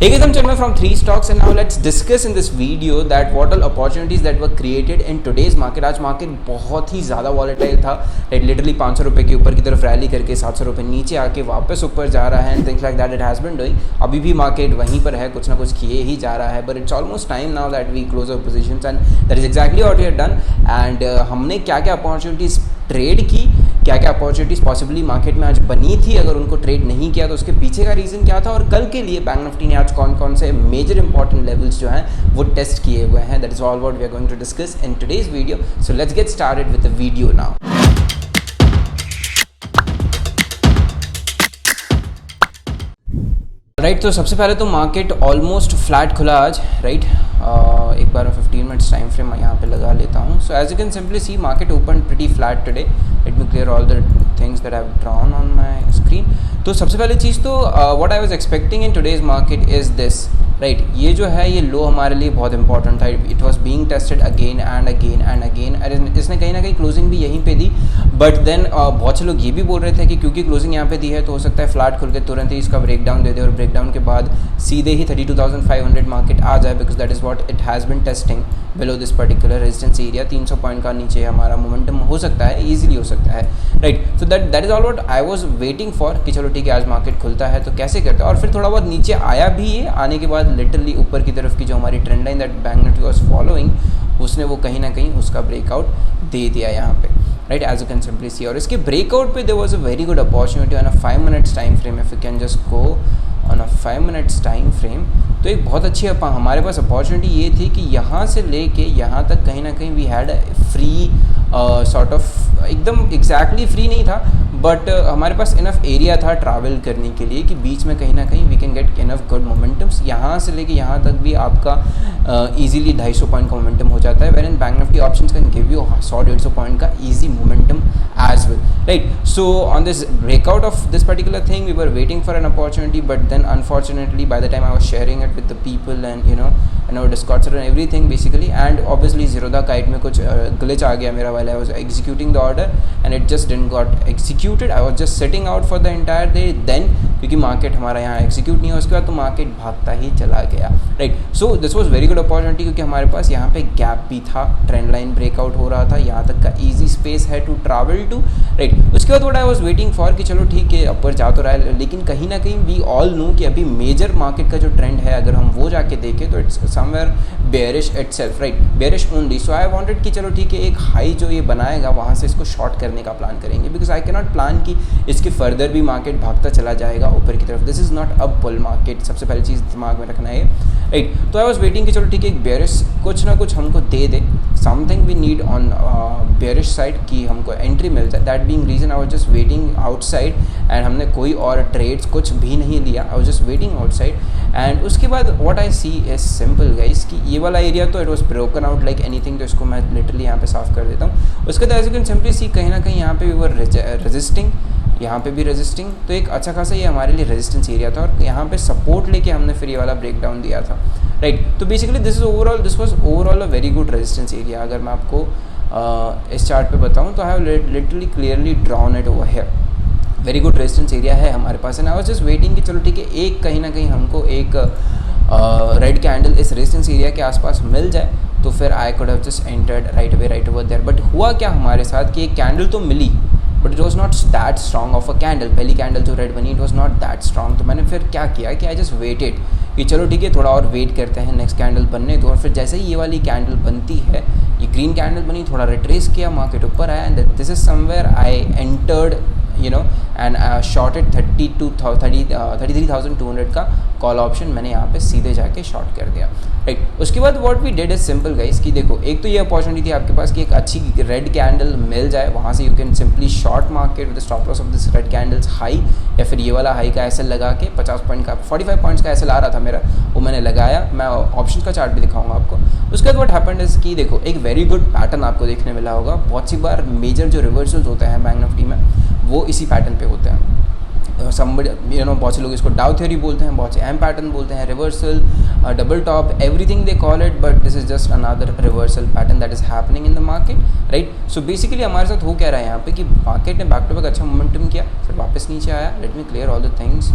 Hey guys, I'm Chinmay from 3 Stocks and now let's discuss in this video that what all opportunities that were created in today's market. आज market बहुत ही ज़्यादा volatile था, literally 500 रुपये के ऊपर की तरफ रैली करके 700 रुपये नीचे आके वापस ऊपर जा रहा है and things like that it has been doing. अभी भी मार्केट वहीं पर है, कुछ ना कुछ किए ही जा रहा है, but it's almost time now that we close our positions and that is exactly what we have done. And हमने क्या क्या अपॉर्चुनिटीज़ ट्रेड की, क्या क्या अपॉर्चुनिटीज़ पॉसिबली मार्केट में आज बनी थी, अगर उनको ट्रेड नहीं किया तो उसके पीछे का रीज़न क्या था, और कल के लिए बैंक निफ्टी ने आज कौन कौन से मेजर इंपॉर्टेंट लेवल्स जो हैं वो टेस्ट किए हुए हैं. That is all what we are going to discuss in today's video. So let's get started with the video now. Right, तो सबसे पहले तो मार्केट ऑलमोस्ट फ्लैट खुला आज. राइट, एक बार 15 मिनट्स टाइम फ्रेम मैं यहाँ पे लगा लेता हूँ. So as you can simply see market open pretty flat today. Let me clear all the things that I have drawn on my screen. तो सबसे पहली चीज़ तो what I was expecting in today's market is this. Right, ये जो है ये लो हमारे लिए बहुत इंपॉर्टेंट था. It was being tested again and again and again. इसने कहीं ना कहीं क्लोजिंग भी यहीं पे दी, बट देन बहुत से लोग ये भी बोल रहे थे कि क्योंकि क्लोजिंग यहाँ पे दी है तो हो सकता है फ्लैट खुल के तुरंत ही इसका ब्रेकडाउन दे दे और ब्रेकडाउन के बाद सीधे ही 32,500 मार्केट आ जाए, because that is what it has been testing below this particular resistance area. 300 point का नीचे हमारा मोमेंटम हो सकता है, ईजिली हो सकता है. Right, so that is all what I was waiting for कि चलो ठीक है आज मार्केट खुलता है तो कैसे करते हैं. और फिर थोड़ा बहुत नीचे आया भी है, आने के बाद लिटरली ऊपर की तरफ की जो हमारी trend line that bank Nifty was following, उसने वो कहीं ना कहीं उसका ब्रेकआउट दे दिया यहाँ पे. Right, as you can simply see. और इसके ब्रेकआउट पे there was a very good opportunity on a 5 minutes time frame. If you can just go on a 5 minutes time frame, तो एक बहुत अच्छी हमारे पास अपॉर्चुनिटी ये थी कि यहाँ से लेके यहाँ तक कहीं ना कहीं we had free sort of, एकदम एग्जैक्टली फ्री नहीं था बट हमारे पास इनफ एरिया था ट्रैवल करने के लिए कि बीच में कहीं ना कहीं we can get enough good momentums. यहाँ से लेके यहाँ तक भी आपका ईजिली 250 पॉइंट का मोमेंटम हो जाता है, where in Bank Nifty options can give you 100-150 point का easy momentum as well. Right, so on this breakout of this particular thing we were waiting for an opportunity, but then unfortunately by the time I was sharing it with the people and you know Discord and everything basically, and obviously Zerodha Kite में कुछ glitch आ गया मेरा while I was executing the order and it just didn't got executed. I was just sitting out for the entire day. Then क्योंकि market हमारा यहाँ execute नहीं हुआ उसके बाद तो मार्केट भागता ही चला गया. Right, so this was very good opportunity क्योंकि हमारे पास यहाँ पे गैप भी था, ट्रेंड लाइन ब्रेकआउट हो रहा था, यहाँ तक का ईजी स्पेस है टू ट्रैवल टू. राइट, उसके बाद what I was waiting for कि चलो ठीक है ऊपर जा तो रहा है, लेकिन कहीं ना कहीं वी ऑल नो कि अभी मेजर मार्केट का जो ट्रेंड है अगर हम वो जाके देखें तो it's somewhere bearish itself. Right, bearish only. So I wanted कि चलो ठीक है एक हाई जो ये बनाएगा वहाँ से इसको शॉर्ट करने का प्लान करेंगे, because I can not plan कि इसके फर्दर भी मार्केट भागता चला जाएगा ऊपर की तरफ. This is not a bull market, सबसे पहली चीज़ दिमाग में रखना है. राइट, तो आई वाज वेटिंग कि चलो ठीक है एक बेयरिश कुछ ना कुछ हमको दे दे, something we need on bearish side कि हमको एंट्री मिल जाए. That being reason I was just waiting outside and हमने कोई और ट्रेड्स कुछ भी नहीं लिया. I was just waiting outside and उसके बाद what I see is simple guys कि ये वाला एरिया तो it was broken out like anything. तो इसको मैं लिटरली यहाँ पे साफ कर देता हूँ. उसके बाद एज यू कैन सिंपली सी कहीं ना कहीं यहाँ पे वी वर रेजिस्टिंग, यहाँ पे भी रेजिस्टिंग, तो एक अच्छा खासा ये हमारे लिए रेजिस्टेंस एरिया था और यहाँ पे सपोर्ट लेके हमने फिर ये वाला ब्रेकडाउन दिया था. राइट, तो basically this was overall a very good resistance area. अगर मैं आपको इस चार्ट पे बताऊँ तो I have literally clearly drawn it over here. Very good resistance area है हमारे पास and I was just waiting कि चलो ठीक है एक कहीं ना कहीं हमको एक रेड कैंडल इस रेजिस्टेंस एरिया के आसपास मिल जाए तो फिर I could have just entered right away right over there. But हुआ क्या हमारे साथ कि एक कैंडल तो मिली but it was not that strong of a candle. पहली कैंडल जो रेड बनी it was not that strong. तो मैंने फिर क्या किया कि आई जस्ट वेटेड कि चलो ठीक है थोड़ा और वेट करते हैं नेक्स्ट कैंडल बनने दो. और फिर जैसे ही ये वाली कैंडल बनती है, ये ग्रीन कैंडल बनी, थोड़ा रिट्रेस किया, मार्केट ऊपर आया and this is somewhere I entered and shorted 33,200 का कॉल ऑप्शन मैंने यहाँ पे सीधे जाके शॉर्ट कर दिया. राइट, उसके बाद what we did is simple guys कि देखो एक तो ये अपॉर्चुनिटी थी आपके पास कि एक अच्छी रेड कैंडल मिल जाए, वहाँ से you can simply short market with stop loss of this red candles high, या फिर ये वाला हाई का एसएल लगा के 50 पॉइंट का 45 पॉइंट्स का एसएल आ रहा था मेरा, वो मैंने लगाया. मैं ऑप्शन का चार्ट भी दिखाऊंगा आपको. उसके बाद व्हाट हैपेंड इज कि देखो एक वेरी गुड पैटर्न आपको देखने मिला होगा. बहुत सी बार मेजर जो रिवर्सल्स होते हैं बैंक निफ्टी में वो इसी पैटर्न पे होते हैं. बहुत से लोग इसको डाउ थ्योरी बोलते हैं, बहुत से एम पैटर्न बोलते हैं, reversal, double top, everything they call it, but this is just another reversal pattern that is happening in the market. Right, so basically हमारे साथ हो क्या रहा है यहाँ पे कि मार्केट ने बैक टू बैक अच्छा मोमेंटम किया, फिर वापस नीचे आया. Late me clear all the things.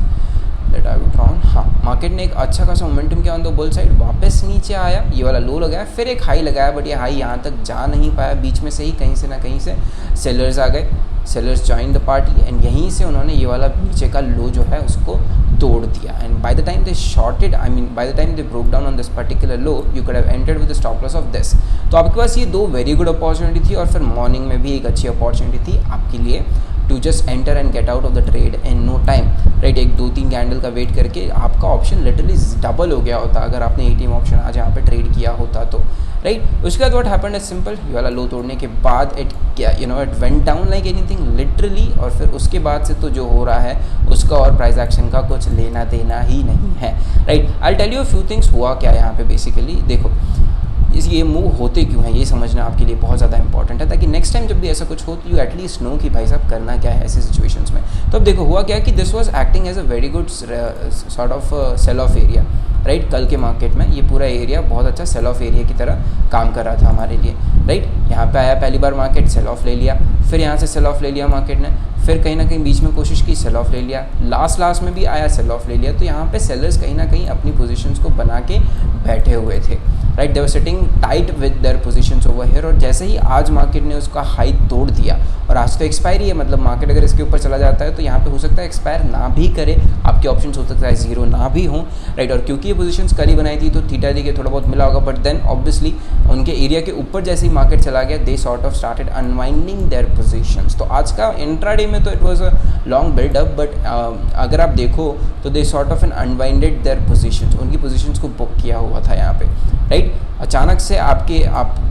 That I would on. हाँ, मार्केट ने एक अच्छा खासा मोमेंटम किया ऑन द बुल साइड, वापस नीचे आया, ये वाला लो लगाया, फिर एक हाई लगाया, बट ये हाई यहाँ तक जा नहीं पाया, बीच में से ही कहीं से ना कहीं से सेलर्स आ गए, sellers join the party and यहीं से उन्होंने ये वाला नीचे का लो जो है उसको तोड़ दिया। And by the time they shorted, I mean by the time they broke down on this particular low, you could have entered with the stop loss of this. तो आपके पास ये दो वेरी गुड अपॉर्चुनिटी थी, और फिर morning में भी एक अच्छी अपॉर्चुनिटी थी आपके लिए to just enter and get out of the trade in no time, right. एक 2-3 कैंडल का वेट करके आपका ऑप्शन लिटरली डबल हो गया होता अगर आपने एटीएम ऑप्शन आज यहाँ पे ट्रेड किया होता तो, राइट। उसके बाद व्हाट हैपेंड इज सिंपल, ये वाला लो तोड़ने के बाद it it went down like anything literally, और फिर उसके बाद से तो जो हो रहा है उसका और प्राइस एक्शन का कुछ लेना देना ही नहीं है, right. I tell you few things, हुआ क्या यहाँ पे बेसिकली। देखो, ये मूव होते क्यों हैं ये समझना आपके लिए बहुत ज़्यादा इंपॉर्टेंट है, ताकि नेक्स्ट टाइम जब भी ऐसा कुछ हो तो यू एटलीस्ट नो कि भाई साहब करना क्या है ऐसी सिचुएशंस में। तो अब देखो हुआ क्या कि this was acting as a very good sort of sell of area, right. कल के मार्केट में ये पूरा एरिया बहुत अच्छा सेल ऑफ एरिया की तरह काम कर रहा था हमारे लिए, राइट। यहाँ पे आया पहली बार मार्केट, सेल ऑफ ले लिया, फिर यहाँ से सेल ऑफ ले लिया मार्केट ने, फिर कहीं ना कहीं बीच में कोशिश की, सेल ऑफ ले लिया, लास्ट में भी आया, सेल ऑफ ले लिया। तो यहाँ पे सेलर्स कहीं ना कहीं अपनी पोजीशंस को बना के बैठे हुए थे, right. They were sitting tight with their positions over here, और जैसे ही आज मार्केट ने उसका हाई तोड़ दिया, और आज तो एक्सपायरी है, मतलब मार्केट अगर इसके ऊपर चला जाता है तो यहाँ पे हो सकता है एक्सपायर ना भी करे, आपके ऑप्शन हो सकता है जीरो ना भी हो, राइट। और क्योंकि ये पोजीशंस कल ही बनाई थी तो थीटा दी के थोड़ा बहुत मिला होगा, बट देन ऑब्वियसली उनके एरिया के ऊपर जैसे ही मार्केट चला गया, they sort of started unwinding their positions. तो आज का इंट्राडे में तो it was a long buildup, but अगर आप देखो तो they sort of an unwinded their positions, उनकी पोजीशंस को बुक किया हुआ था यहाँ पे, राइट। अचानक से आप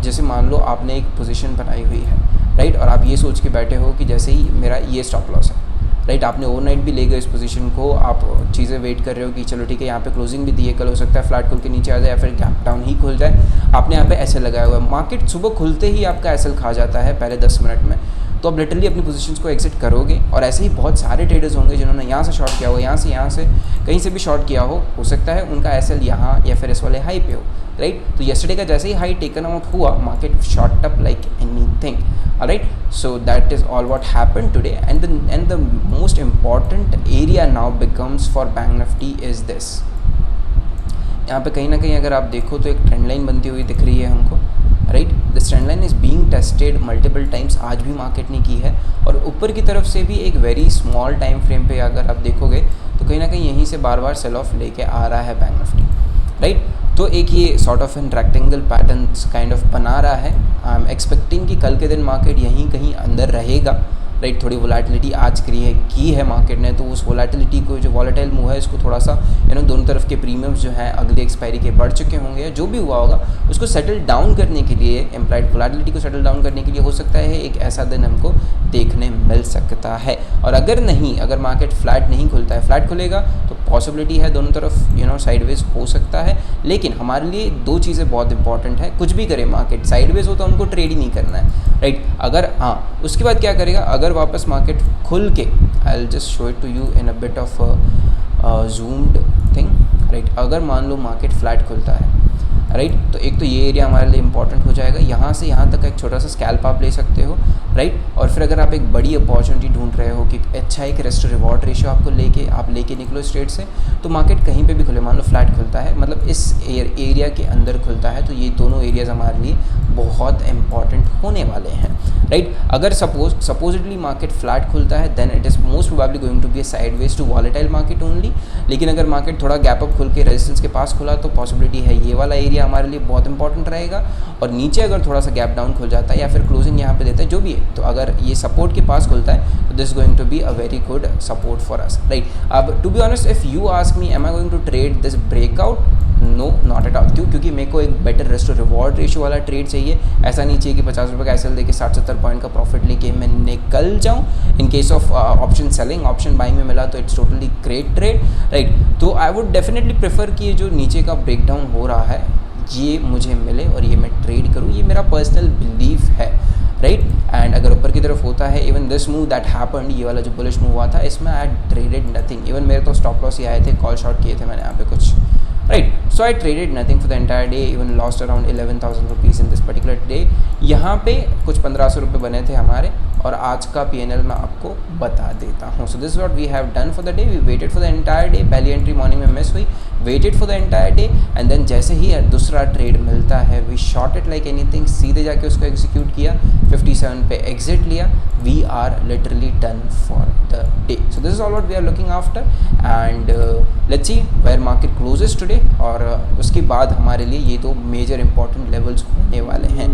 जैसे मान लो आपने एक पोजीशन बनाई हुई है, राइट, और आप ये सोच के बैठे हो कि जैसे ही मेरा ये स्टॉप लॉस है, राइट, आपने ओवरनाइट भी ले गए इस पोजीशन को, आप चीज़ें वेट कर रहे हो कि चलो ठीक है यहाँ पे क्लोजिंग भी दी है, कल हो सकता है फ्लैट खुल के नीचे आ जाए या फिर गैप डाउन ही खुल जाए, आपने यहाँ पे एसएल लगाया हुआ है, मार्केट सुबह खुलते ही आपका एसएल खा जाता है पहले 10 मिनट में, तो आप लिटरली अपनी पोजीशंस को एग्जिट करोगे। और ऐसे ही बहुत सारे ट्रेडर्स होंगे जिन्होंने यहाँ से शॉर्ट किया हो, यहाँ से कहीं से भी शॉर्ट किया हो सकता है उनका एसएल यहाँ या फिर इस वाले हाई पे हो, राइट। तो येस्टरडे का जैसे ही हाई टेकन आउट हुआ, market short up like anything, right. So that is all what happened today, and the most important area now becomes for bank Nifty is this. यहाँ पे कहीं ना कहीं अगर आप देखो तो एक ट्रेंड लाइन बनती हुई दिख रही है हमको, right. This trend line is being tested multiple times, आज भी मार्केट ने की है, और ऊपर की तरफ से भी एक वेरी स्मॉल टाइम फ्रेम पे अगर आप देखोगे तो कहीं ना कहीं यहीं से बार बार सेल ऑफ लेके आ रहा है बैंक निफ्टी, राइट। तो एक ये sort of an rectangle pattern kind of बना रहा है। आई एम एक्सपेक्टिंग कि कल के दिन मार्केट यहीं कहीं अंदर रहेगा, राइट। थोड़ी वोलेटिलिटी आज की है मार्केट ने, तो उस वोलेटिलिटी को, जो वॉलेटाइल मूव है, इसको थोड़ा सा दोनों तरफ के प्रीमियम्स जो हैं अगले एक्सपायरी के बढ़ चुके होंगे, या जो भी हुआ होगा उसको सेटल डाउन करने के लिए, एम्प्लॉयड वोलेटिलिटी को सेटल डाउन करने के लिए हो सकता है एक ऐसा दिन हमको देखने मिल सकता है। और अगर मार्केट फ्लैट नहीं खुलता है, फ्लैट खुलेगा तो पॉसिबिलिटी है दोनों तरफ साइडवेज हो सकता है, लेकिन हमारे लिए दो चीज़ें बहुत इंपॉर्टेंट है। कुछ भी करे मार्केट, साइडवेज हो तो हमको ट्रेड ही नहीं करना है, राइट। अगर उसके बाद क्या करेगा, अगर वापस मार्केट खुल के, I will just show it to you in a bit of zoomed thing, right. अगर मान लो मार्केट फ्लैट खुलता है, राइट, तो एक तो ये एरिया हमारे लिए इंपॉर्टेंट हो जाएगा, यहाँ से यहाँ तक एक छोटा सा स्कैल्प आप ले सकते हो, राइट। और फिर अगर आप एक बड़ी अपॉर्चुनिटी ढूंढ रहे हो कि अच्छा एक रिस्क रिवॉर्ड रेशियो आपको लेके निकलो इस ट्रेड से, तो मार्केट कहीं पे भी खुले, मान लो फ्लैट खुलता है, मतलब इस एरिया के अंदर खुलता है, तो ये दोनों एरियाज हमारे लिए बहुत इंपॉर्टेंट होने वाले हैं, राइट। अगर सपोजिटली मार्केट फ्लैट खुलता है, then it is most probably going to be a sideways to volatile market only. लेकिन अगर मार्केट थोड़ा गैप अप खुल के रेजिस्टेंस के पास खुला, तो पॉसिबिलिटी है ये वाला एरिया हमारे लिए बहुत इंपॉर्टेंट रहेगा। और नीचे अगर थोड़ा सा गैप डाउन खुल जाता है या फिर क्लोजिंग यहाँ पे देता है, जो भी है, तो अगर ये सपोर्ट के पास खुलता है तो this going to be a very good support for us, right. अब to be honest, if you ask me am I going to trade this breakout, no, not at all. क्योंकि मेरे को एक better risk to reward ratio वाला trade चाहिए। ऐसा नहीं चाहिए कि 50 रुपये का एसएल देके 60-70 पॉइंट का प्रॉफिट लेके मैं निकल जाऊँ। In case of option selling, option buying में मिला तो it's totally great trade, right. तो आई वुड डेफिनेटली प्रेफर कि ये जो नीचे का ब्रेकडाउन हो रहा है ये मुझे मिले और ये मैं ट्रेड करूँ, ये मेरा पर्सनल बिलीफ है, राइट। एंड अगर ऊपर की तरफ होता है, even this move that happened, ये वाला जो बुलिश मूव हुआ था, इसमें आई ट्रेडेड नथिंग। इवन मेरे तो स्टॉप लॉस ही आए थे, कॉल शॉर्ट किए थे मैंने यहाँ पे कुछ, right. So I traded nothing for the entire day, even lost around 11,000 rupees in this particular day. यहाँ पे कुछ 1,500 रुपये बने थे हमारे, और आज का PNL मैं आपको बता देता हूँ. So this what we have done for the day. We waited for the entire day. पहली एंट्री मॉर्निंग में मिस हुई, waited for the entire day, and then जैसे ही दूसरा ट्रेड मिलता है we short it like anything, सीधे जाके उसको एग्जीक्यूट किया, 57 पे एग्जिट लिया. We are literally done for the day. So this is all what we are looking after, and let's see where market closes today. और उसके बाद हमारे लिए ये तो मेजर इंपॉर्टेंट लेवल्स होने वाले हैं.